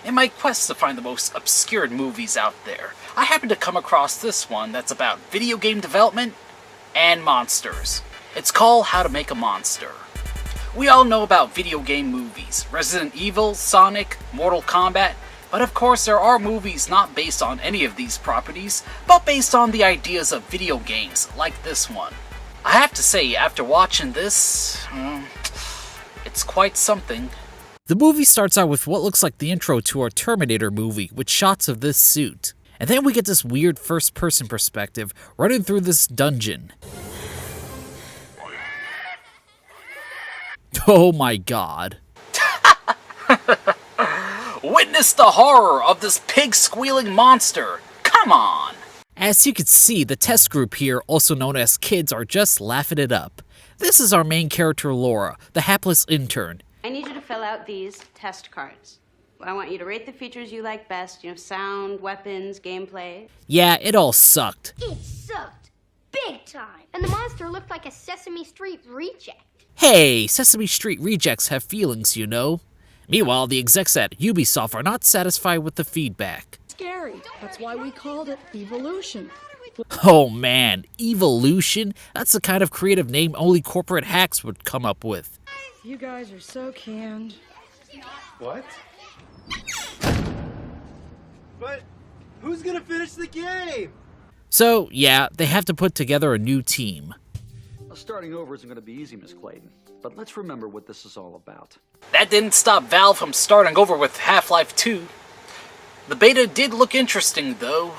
In my quest to find the most obscure movies out there, I happened to come across this one that's about video game development and monsters. It's called How to Make a Monster. We all know about video game movies, Resident Evil, Sonic, Mortal Kombat, but of course there are movies not based on any of these properties, but based on the ideas of video games, like this one. I have to say, after watching this, it's quite something. The movie starts out with what looks like the intro to a Terminator movie with shots of this suit. And then we get this weird first-person perspective running through this dungeon. Oh my god. Witness the horror of this pig-squealing monster! Come on! As you can see, the test group here, also known as kids, are just laughing it up. This is our main character Laura, the hapless intern. I need you to fill out these test cards. I want you to rate the features you like best, sound, weapons, gameplay. Yeah, it all sucked. It sucked. Big time. And the monster looked like a Sesame Street reject. Hey, Sesame Street rejects have feelings, you know. Meanwhile, the execs at Ubisoft are not satisfied with the feedback. Scary. That's why we called it Evolution. Oh man, Evolution? That's the kind of creative name only corporate hacks would come up with. You guys are so canned. What? But who's gonna finish the game? So, yeah, they have to put together a new team. Starting over isn't going to be easy, Miss Clayton. But let's remember what this is all about. That didn't stop Valve from starting over with Half-Life 2. The beta did look interesting, though.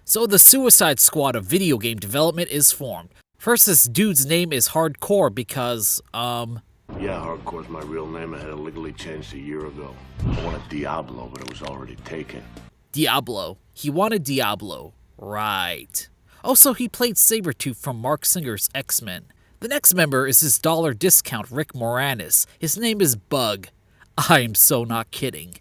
So the Suicide Squad of video game development is formed. First, this dude's name is Hardcore because, Yeah, Hardcore's my real name. I had it legally changed a year ago. I wanted Diablo, but it was already taken. Diablo. He wanted Diablo. Right. Also, he played Sabretooth from Mark Singer's X-Men. The next member is his dollar discount Rick Moranis. His name is Bug. I am so not kidding.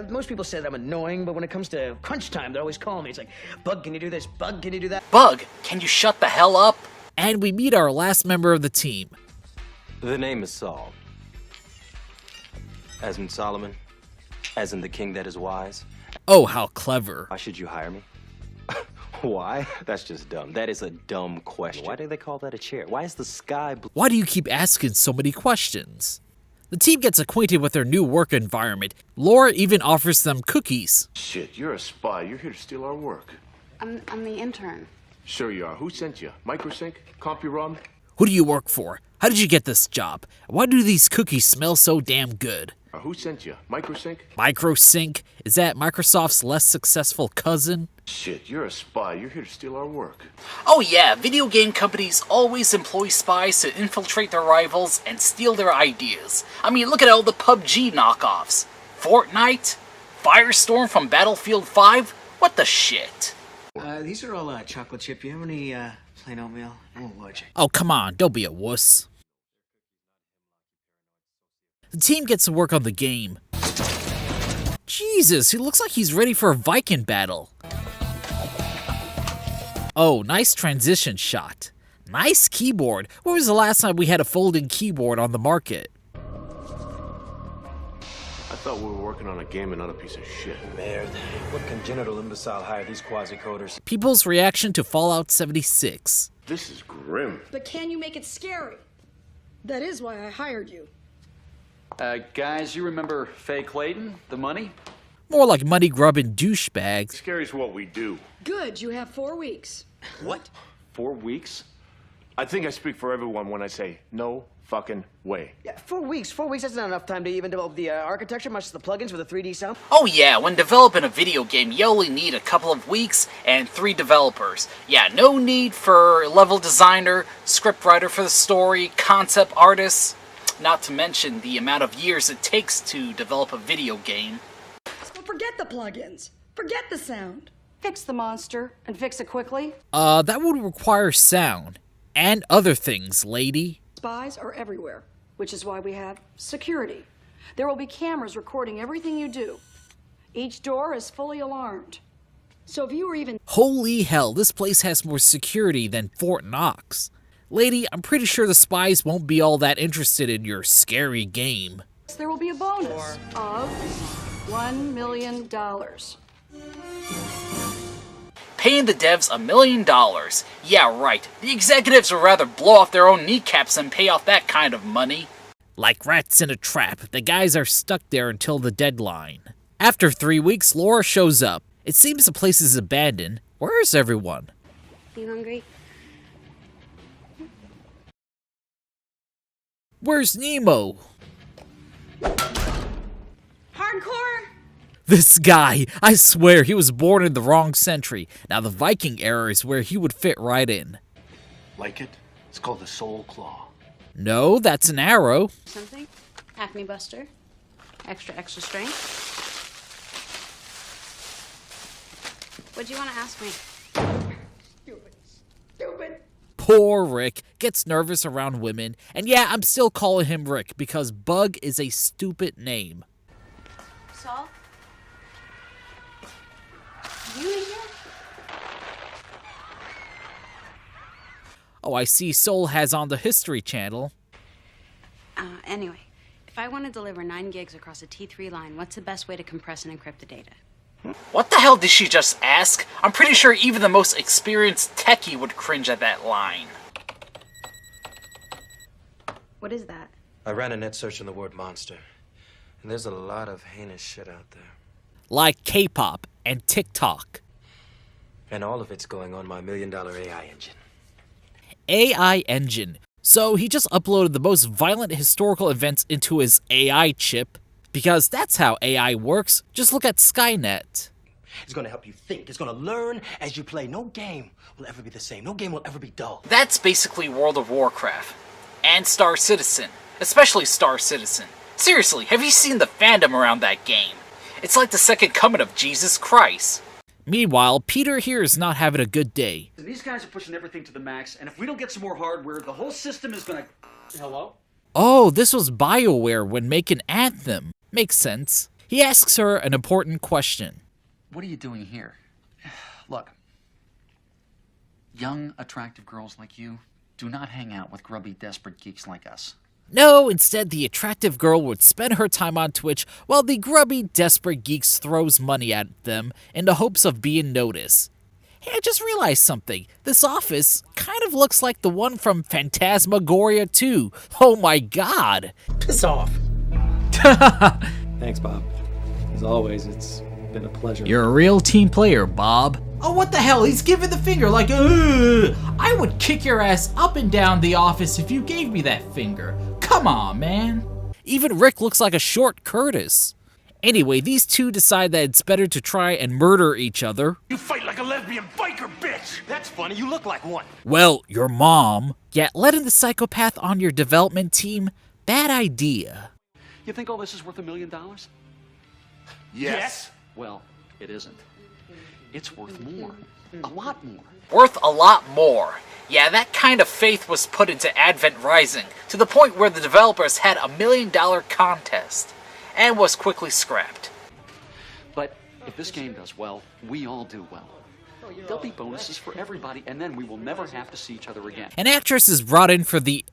Most people say that I'm annoying, but when it comes to crunch time, they're always calling me. It's like, Bug, can you do this? Bug, can you do that? Bug, can you shut the hell up? And we meet our last member of the team. The name is Saul. As in Solomon. As in the king that is wise. Oh, how clever. Why should you hire me? Why? That's just dumb. That is a dumb question. Why do they call that a chair? Why is the sky blue? Why do you keep asking so many questions? The team gets acquainted with their new work environment. Laura even offers them cookies. Shit, you're a spy. You're here to steal our work. I'm the intern. Sure you are. Who sent you? Microsync? CompuRom? Who do you work for? How did you get this job? Why do these cookies smell so damn good? Who sent you? Microsync? Microsync? Is that Microsoft's less successful cousin? Shit, you're a spy. You're here to steal our work. Oh yeah, video game companies always employ spies to infiltrate their rivals and steal their ideas. I mean, look at all the PUBG knockoffs. Fortnite? Firestorm from Battlefield 5? What the shit? These are all chocolate chip. You have any plain oatmeal? I won't watch it. Oh, come on, don't be a wuss. The team gets to work on the game. Jesus, he looks like he's ready for a Viking battle. Oh, nice transition shot. Nice keyboard. When was the last time we had a folding keyboard on the market? I thought we were working on a game and not a piece of shit. Merde. What congenital imbecile hired these quasi-coders? People's reaction to Fallout 76. This is grim. But can you make it scary? That is why I hired you. Guys, you remember Faye Clayton, the money? More like money-grubbing douchebags. Scary's what we do. Good, you have 4 weeks. What? 4 weeks? I think I speak for everyone when I say no fucking way. Yeah, 4 weeks. 4 weeks, that's not enough time to even develop the architecture, much as the plugins for the 3D sound. Oh yeah, when developing a video game, you only need a couple of weeks and 3 developers. Yeah, no need for level designer, scriptwriter for the story, concept artists. Not to mention the amount of years it takes to develop a video game. So forget the plugins. Forget the sound. Fix the monster, and fix it quickly. That would require sound. And other things, lady. Spies are everywhere, which is why we have security. There will be cameras recording everything you do. Each door is fully alarmed. So if you were even... Holy hell, this place has more security than Fort Knox. Lady, I'm pretty sure the spies won't be all that interested in your scary game. There will be a bonus of $1 million. Paying the devs $1 million. Yeah, right. The executives would rather blow off their own kneecaps than pay off that kind of money. Like rats in a trap, the guys are stuck there until the deadline. After 3 weeks, Laura shows up. It seems the place is abandoned. Where is everyone? You hungry? Where's Nemo? Hardcore? This guy, I swear he was born in the wrong century. Now the Viking era is where he would fit right in. Like it? It's called the Soul Claw. No, that's an arrow. Something? Acne buster? Extra strength? What'd you want to ask me? Stupid. Poor Rick gets nervous around women, and yeah, I'm still calling him Rick because Bug is a stupid name. Saul? You in here? Oh, I see Soul has on the History Channel. Anyway, if I want to deliver 9 gigs across a T3 line, what's the best way to compress and encrypt the data? What the hell did she just ask? I'm pretty sure even the most experienced techie would cringe at that line. What is that? I ran a net search on the word monster, and there's a lot of heinous shit out there. Like K-pop and TikTok. And all of it's going on my $1 million AI engine. AI engine. So he just uploaded the most violent historical events into his AI chip, because that's how AI works. Just look at Skynet. It's gonna help you think. It's gonna learn as you play. No game will ever be the same. No game will ever be dull. That's basically World of Warcraft. And Star Citizen. Especially Star Citizen. Seriously, have you seen the fandom around that game? It's like the second coming of Jesus Christ. Meanwhile, Peter here is not having a good day. These guys are pushing everything to the max, and if we don't get some more hardware, the whole system is gonna... Hello? Oh, this was BioWare when making Anthem. Makes sense. He asks her an important question. What are you doing here? Look, young, attractive girls like you do not hang out with grubby, desperate geeks like us. No, instead the attractive girl would spend her time on Twitch while the grubby, desperate geeks throws money at them in the hopes of being noticed. Hey, I just realized something. This office kind of looks like the one from Phantasmagoria 2. Oh my god! Piss off. Thanks, Bob. As always, it's been a pleasure. You're a real team player, Bob. Oh, what the hell? He's giving the finger like, ugh! I would kick your ass up and down the office if you gave me that finger. Come on, man. Even Rick looks like a short Curtis. Anyway, these two decide that it's better to try and murder each other. You fight like a lesbian biker, bitch! That's funny. You look like one. Well, your mom. Yeah, letting the psychopath on your development team? Bad idea. You think all this is worth $1 million? Yes. Well, it isn't. It's worth more. A lot more. Worth a lot more. Yeah, that kind of faith was put into Advent Rising, to the point where the developers had $1 million contest, and was quickly scrapped. But if this game does well, we all do well. There'll be bonuses for everybody, and then we will never have to see each other again. An actress is brought in for the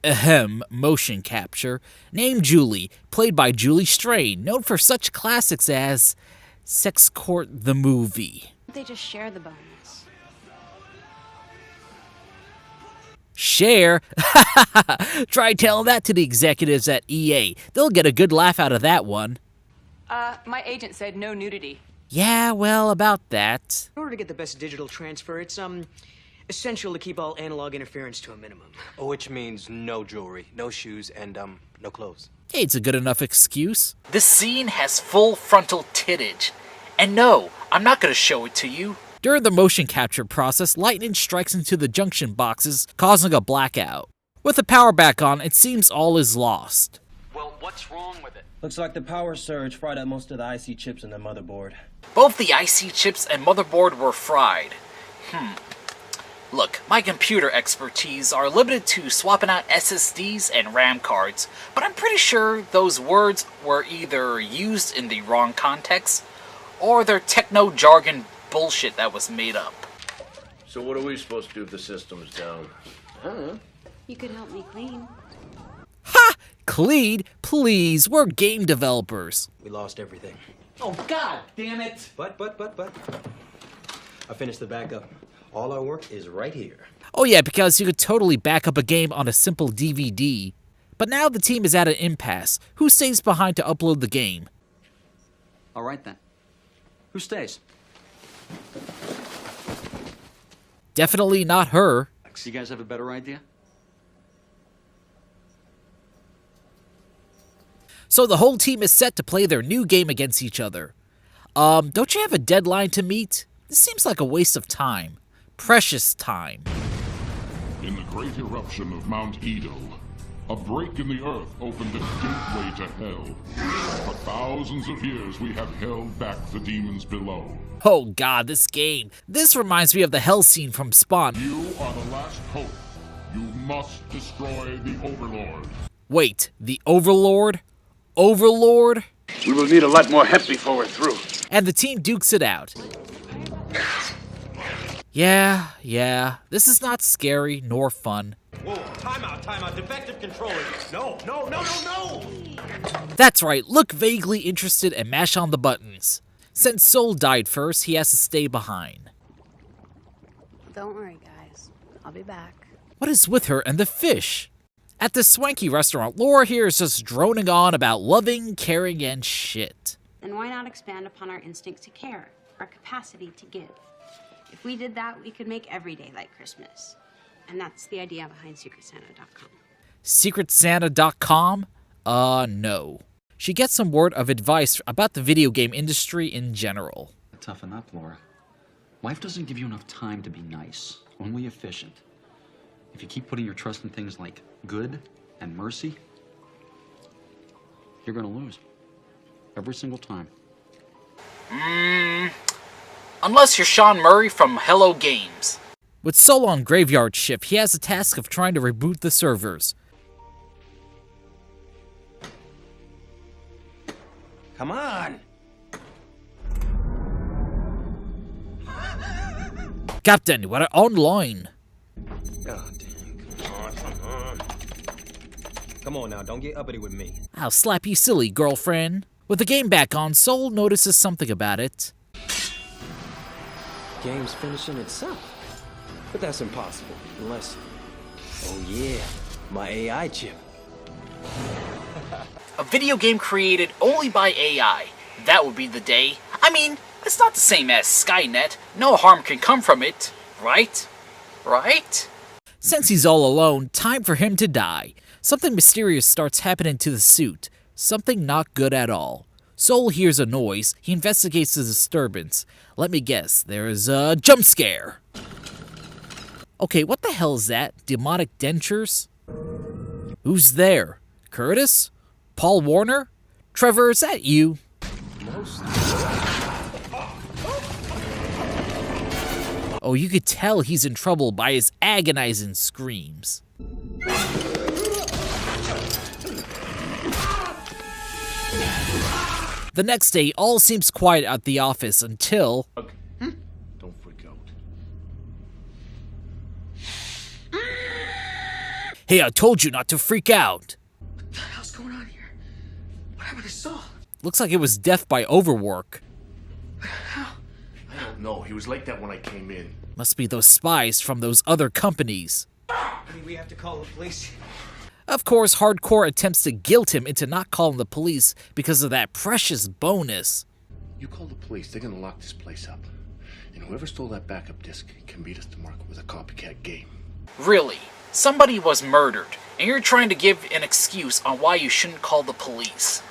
motion capture, named Julie, played by Julie Strain, known for such classics as Sex Court the Movie. They just share the bonus. Share? Try telling that to the executives at EA. They'll get a good laugh out of that one. My agent said no nudity. Yeah, well, about that. In order to get the best digital transfer, it's essential to keep all analog interference to a minimum. Which means no jewelry, no shoes, and no clothes. Hey, it's a good enough excuse. This scene has full frontal tittage. And no, I'm not gonna show it to you. During the motion capture process, lightning strikes into the junction boxes, causing a blackout. With the power back on, it seems all is lost. Well, what's wrong with it? Looks like the power surge fried out most of the IC chips in the motherboard. Both the IC chips and motherboard were fried. Look, my computer expertise are limited to swapping out SSDs and RAM cards, but I'm pretty sure those words were either used in the wrong context, or they're techno-jargon bullshit that was made up. So what are we supposed to do if the system's down? You could help me clean. Ha! Clean? Please, we're game developers. We lost everything. Oh, God damn it! But. I finished the backup. All our work is right here. Oh yeah, because you could totally back up a game on a simple DVD. But now the team is at an impasse. Who stays behind to upload the game? All right, then. Who stays? Definitely not her. You guys have a better idea? So the whole team is set to play their new game against each other. Don't you have a deadline to meet? This seems like a waste of time. Precious time. In the great eruption of Mount Edo, a break in the earth opened a gateway to hell. For thousands of years, we have held back the demons below. Oh god, this game. This reminds me of the hell scene from Spawn. You are the last hope. You must destroy the Overlord. Wait, the Overlord? Overlord? We will need a lot more hemp before we're through. And the team dukes it out. Yeah, this is not scary nor fun. Whoa, time out. Defective controller. No. That's right, look vaguely interested and mash on the buttons. Since Soul died first, he has to stay behind. Don't worry, guys. I'll be back. What is with her and the fish? At this swanky restaurant, Laura here is just droning on about loving, caring, and shit. Then why not expand upon our instinct to care, our capacity to give? If we did that, we could make every day like Christmas. And that's the idea behind SecretSanta.com. SecretSanta.com? No. She gets some word of advice about the video game industry in general. Toughen up, Laura. Life doesn't give you enough time to be nice, only efficient. If you keep putting your trust in things like good and mercy, you're gonna lose. Every single time. Unless you're Sean Murray from Hello Games. With Soul on graveyard shift, he has the task of trying to reboot the servers. Come on. Captain, we're online. Oh, dang. Come on. Come on now, don't get uppity with me. I'll slap you silly, girlfriend. With the game back on, Soul notices something about it. Game's finishing itself. But that's impossible, unless... Oh yeah, my AI chip. A video game created only by AI. That would be the day. I mean, it's not the same as Skynet. No harm can come from it, right? Right? Since he's all alone, time for him to die. Something mysterious starts happening to the suit. Something not good at all. Soul hears a noise. He investigates the disturbance. Let me guess, there is a jump scare. Okay, what the hell is that? Demonic dentures? Who's there? Curtis? Paul Warner? Trevor, is that you? Oh, you could tell he's in trouble by his agonizing screams. The next day, all seems quiet at the office until... Don't freak out. Hey, I told you not to freak out. What the hell's going on here? What happened to Saul? Looks like it was death by overwork. I don't know. He was like that when I came in. Must be those spies from those other companies. We have to call the police. Of course, Hardcore attempts to guilt him into not calling the police because of that precious bonus. You call the police, they're gonna lock this place up. And whoever stole that backup disc can beat us to market with a copycat game. Really? Somebody was murdered, and you're trying to give an excuse on why you shouldn't call the police.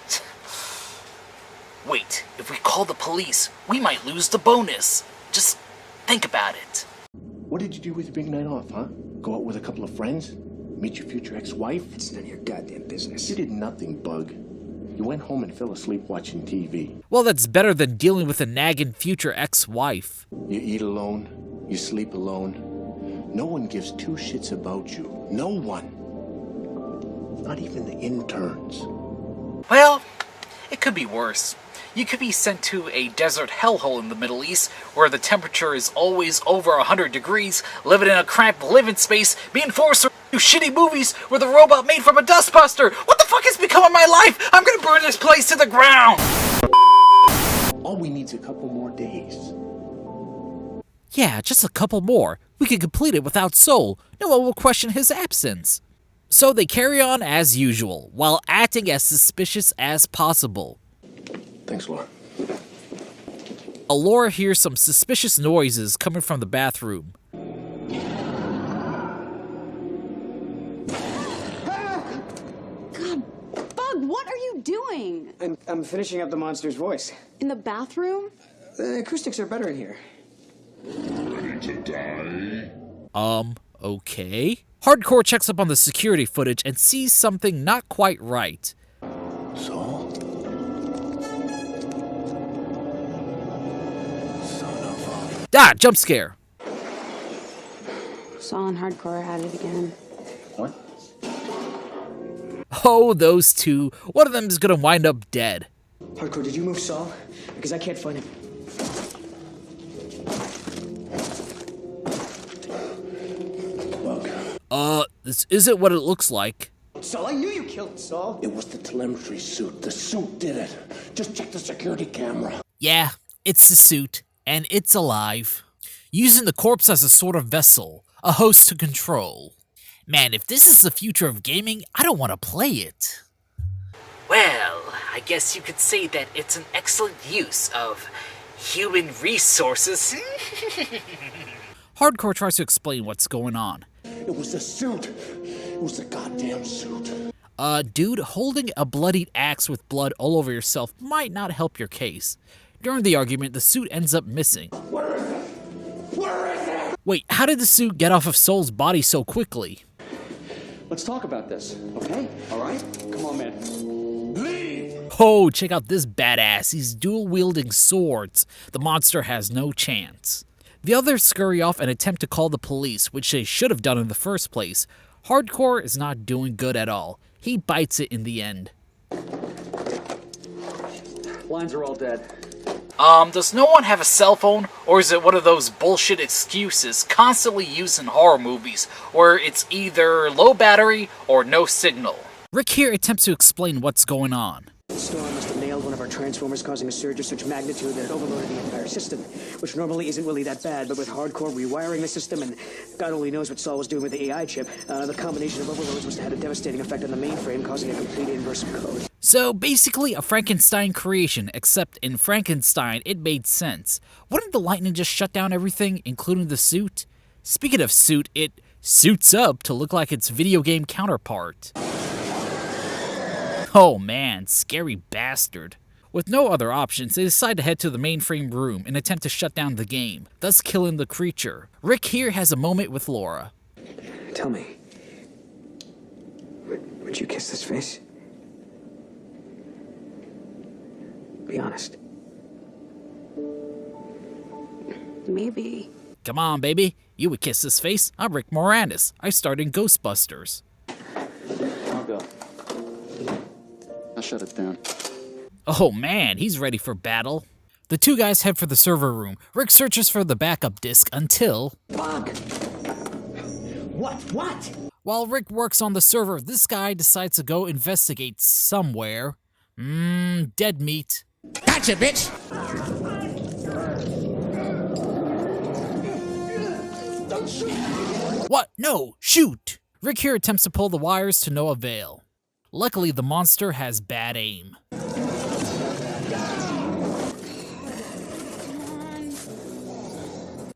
Wait, if we call the police, we might lose the bonus. Just think about it. What did you do with your big night off, huh? Go out with a couple of friends? Meet your future ex-wife? It's none of your goddamn business. You did nothing, Bug. You went home and fell asleep watching TV. Well, that's better than dealing with a nagging future ex-wife. You eat alone. You sleep alone. No one gives two shits about you. No one. Not even the interns. Well, it could be worse. You could be sent to a desert hellhole in the Middle East where the temperature is always over 100 degrees, living in a cramped living space, being forced to do shitty movies with a robot made from a dustbuster. What the fuck has become of my life? I'm gonna burn this place to the ground! All we need's a couple more days. Yeah, just a couple more. We can complete it without Soul. No one will question his absence. So they carry on as usual, while acting as suspicious as possible. Thanks, Laura. Laura hears some suspicious noises coming from the bathroom. God, Bug, what are you doing? I'm finishing up the monster's voice. In the bathroom? The acoustics are better in here. Ready to die? Okay. Hardcore checks up on the security footage and sees something not quite right. Saul? Ah, jump scare. Saul and Hardcore at it again. What? Oh, those two. One of them is gonna wind up dead. Hardcore, did you move Saul? Because I can't find him. This isn't what it looks like. Saul, I knew you killed Saul. It was the telemetry suit. The suit did it. Just check the security camera. Yeah, it's the suit, and it's alive. Using the corpse as a sort of vessel, a host to control. Man, if this is the future of gaming, I don't want to play it. Well, I guess you could say that it's an excellent use of human resources. Hardcore tries to explain what's going on. It was the suit. It was the goddamn suit. Dude, holding a bloodied axe with blood all over yourself might not help your case. During the argument, the suit ends up missing. Where is it? Where is it? Wait, how did the suit get off of Soul's body so quickly? Let's talk about this, okay? All right? Come on, man. Leave! Oh, check out this badass. He's dual-wielding swords. The monster has no chance. The others scurry off and attempt to call the police, which they should have done in the first place. Hardcore is not doing good at all. He bites it in the end. Lines are all dead. Does no one have a cell phone, or is it one of those bullshit excuses constantly used in horror movies, where it's either low battery or no signal? Rick here attempts to explain what's going on. The storm must have nailed one of our transformers, causing a surge of such magnitude that it overloaded the entire system, which normally isn't really that bad, but with Hardcore rewiring the system, and God only knows what Saul was doing with the AI chip, the combination of overloads must have had a devastating effect on the mainframe, causing a complete inverse of code. So basically a Frankenstein creation, except in Frankenstein it made sense. Wouldn't the lightning just shut down everything, including the suit? Speaking of suit, it suits up to look like its video game counterpart. Oh man, scary bastard. With no other options, they decide to head to the mainframe room and attempt to shut down the game, thus killing the creature. Rick here has a moment with Laura. Tell me, would you kiss this face? Be honest. Maybe. Come on, baby. You would kiss this face. I'm Rick Moranis. I starred in Ghostbusters. I'll go. I'll shut it down. Oh man, he's ready for battle. The two guys head for the server room. Rick searches for the backup disk until... Bug! What? While Rick works on the server, this guy decides to go investigate somewhere. Dead meat. Gotcha, bitch! What? No, shoot! Rick here attempts to pull the wires to no avail. Luckily, the monster has bad aim.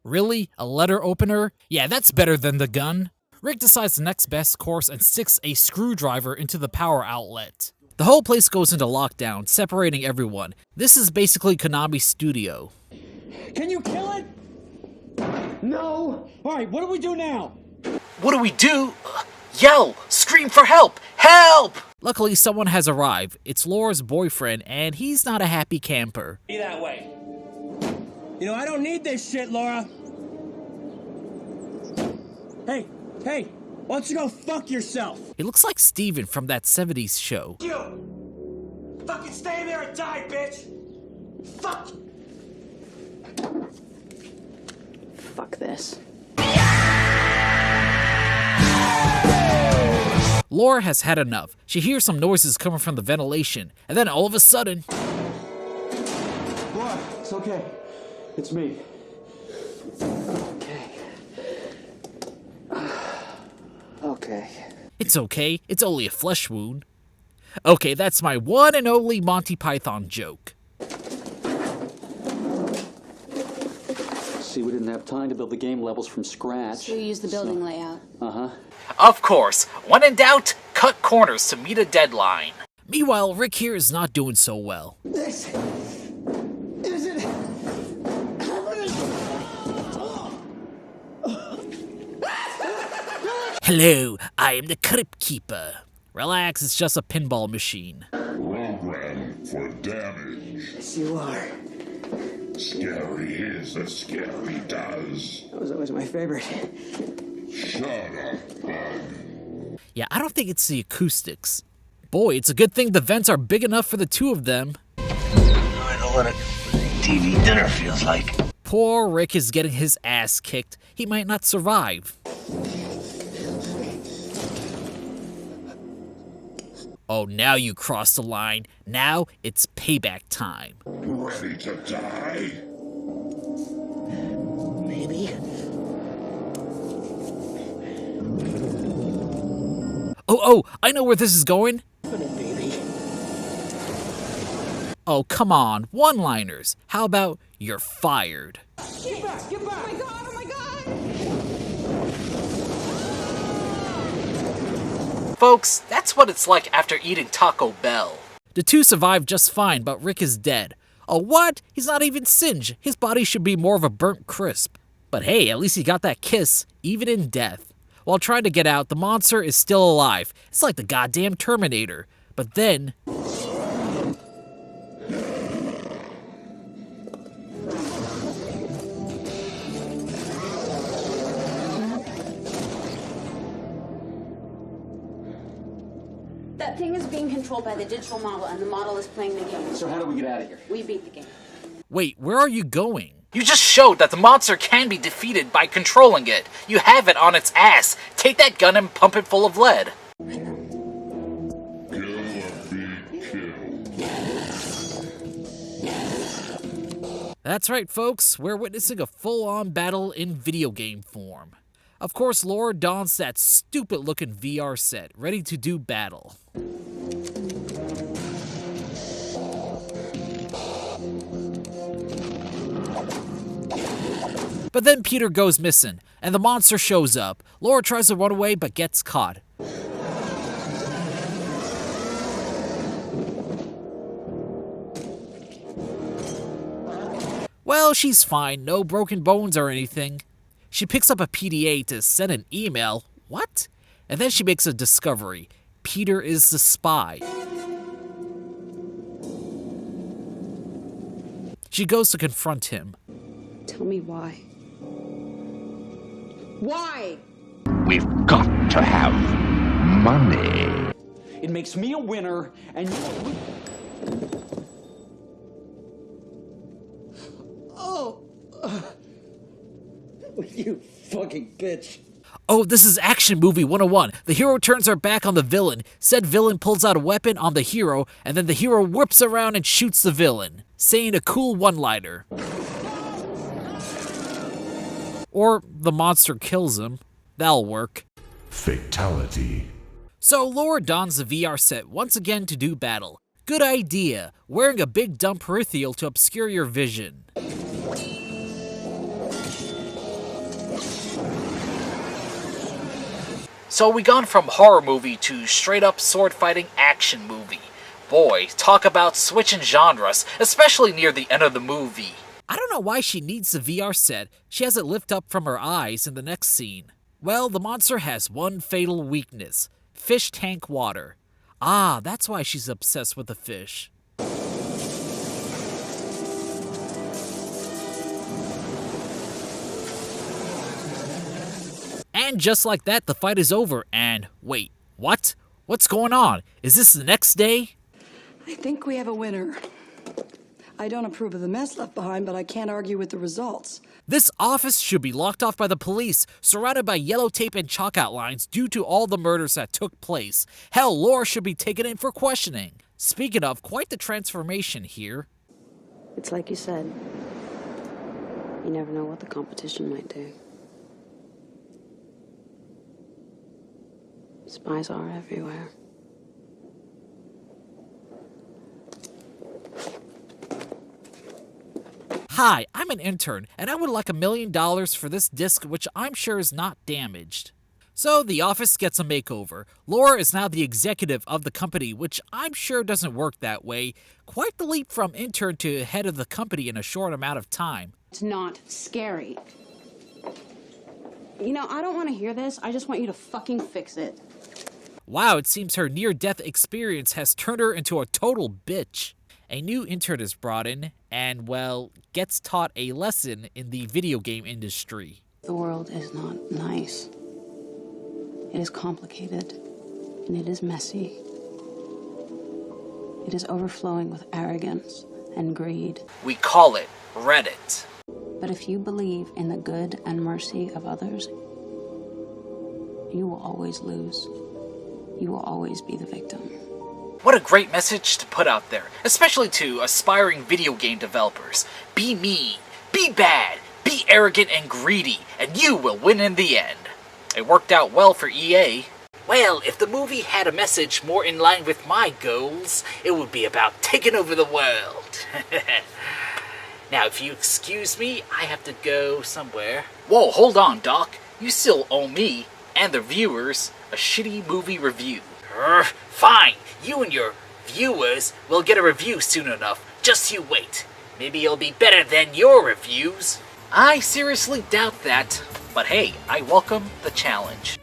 Really? A letter opener? Yeah, that's better than the gun. Rick decides the next best course and sticks a screwdriver into the power outlet. The whole place goes into lockdown, separating everyone. This is basically Konami's studio. Can you kill it? No! Alright, what do we do now? What do we do? Yell! Scream for help! Help! Luckily, someone has arrived. It's Laura's boyfriend, and he's not a happy camper. Be that way. You know, I don't need this shit, Laura. Hey, why don't you go fuck yourself? He looks like Steven from that 70s show. You! Fucking stay there and die, bitch! Fuck! Fuck this. Laura has had enough. She hears some noises coming from the ventilation, and then all of a sudden... Laura, It's okay. It's me. Okay. It's okay, it's only a flesh wound. Okay, that's my one and only Monty Python joke. See, we didn't have time to build the game levels from scratch. So you use the building layout. Uh-huh. Of course, when in doubt, cut corners to meet a deadline. Meanwhile, Rick here is not doing so well. This isn't happening. Hello, I am the Crypt Keeper. Relax, it's just a pinball machine. Program for damage. Yes, you are. Scary is as scary does. That was always my favorite. Shut up, bud. Yeah, I don't think it's the acoustics. Boy, it's a good thing the vents are big enough for the two of them. I know what a TV dinner feels like. Poor Rick is getting his ass kicked. He might not survive. Oh, now you crossed the line. Now it's payback time. Ready to die? Maybe. Oh, I know where this is going. Baby. Oh, come on. One-liners. How about you're fired? Get back! Get back! Oh my god! Oh my god! Folks, that's what it's like after eating Taco Bell. The two survived just fine, but Rick is dead. Oh, what? He's not even singed. His body should be more of a burnt crisp. But hey, at least he got that kiss, even in death. While trying to get out, the monster is still alive. It's like the goddamn Terminator. But then... That thing is being controlled by the digital model, and the model is playing the game. So how do we get out of here? We beat the game. Wait, where are you going? You just showed that the monster can be defeated by controlling it. You have it on its ass. Take that gun and pump it full of lead. That's right, folks. We're witnessing a full-on battle in video game form. Of course, Laura dons that stupid-looking VR set, ready to do battle. But then Peter goes missing, and the monster shows up. Laura tries to run away, but gets caught. Well, she's fine, no broken bones or anything. She picks up a PDA to send an email. What? And then she makes a discovery. Peter is the spy. She goes to confront him. Tell me why. Why? We've got to have money. It makes me a winner, and you... Oh! You fucking bitch. Oh, this is Action Movie 101. The hero turns her back on the villain. Said villain pulls out a weapon on the hero, and then the hero whips around and shoots the villain, saying a cool one-liner. Or the monster kills him. That'll work. Fatality. So Laura dons the VR set once again to do battle. Good idea, wearing a big dumb peripheral to obscure your vision. So we gone from horror movie to straight up sword fighting action movie. Boy, talk about switching genres, especially near the end of the movie. I don't know why she needs the VR set. She has it lift up from her eyes in the next scene. Well, the monster has one fatal weakness. Fish tank water. Ah, that's why she's obsessed with the fish. And just like that, the fight is over. And wait, what? What's going on? Is this the next day? I think we have a winner. I don't approve of the mess left behind, but I can't argue with the results. This office should be locked off by the police, surrounded by yellow tape and chalk outlines due to all the murders that took place. Hell, Laura should be taken in for questioning. Speaking of, quite the transformation here. It's like you said. You never know what the competition might do. Spies are everywhere. Hi, I'm an intern, and I would like $1 million for this disc, which I'm sure is not damaged. So the office gets a makeover. Laura is now the executive of the company, which I'm sure doesn't work that way. Quite the leap from intern to head of the company in a short amount of time. It's not scary. You know, I don't want to hear this. I just want you to fucking fix it. Wow, it seems her near-death experience has turned her into a total bitch. A new intern is brought in and, well, gets taught a lesson in the video game industry. The world is not nice. It is complicated, and it is messy. It is overflowing with arrogance and greed. We call it Reddit. But if you believe in the good and mercy of others, you will always lose. You will always be the victim. What a great message to put out there, especially to aspiring video game developers. Be mean, be bad, be arrogant and greedy, and you will win in the end. It worked out well for EA. Well, if the movie had a message more in line with my goals, it would be about taking over the world. Now, if you excuse me, I have to go somewhere. Whoa, hold on, Doc. You still owe me, and the viewers, a shitty movie review. Fine. You and your viewers will get a review soon enough. Just you wait. Maybe it'll be better than your reviews. I seriously doubt that. But hey, I welcome the challenge.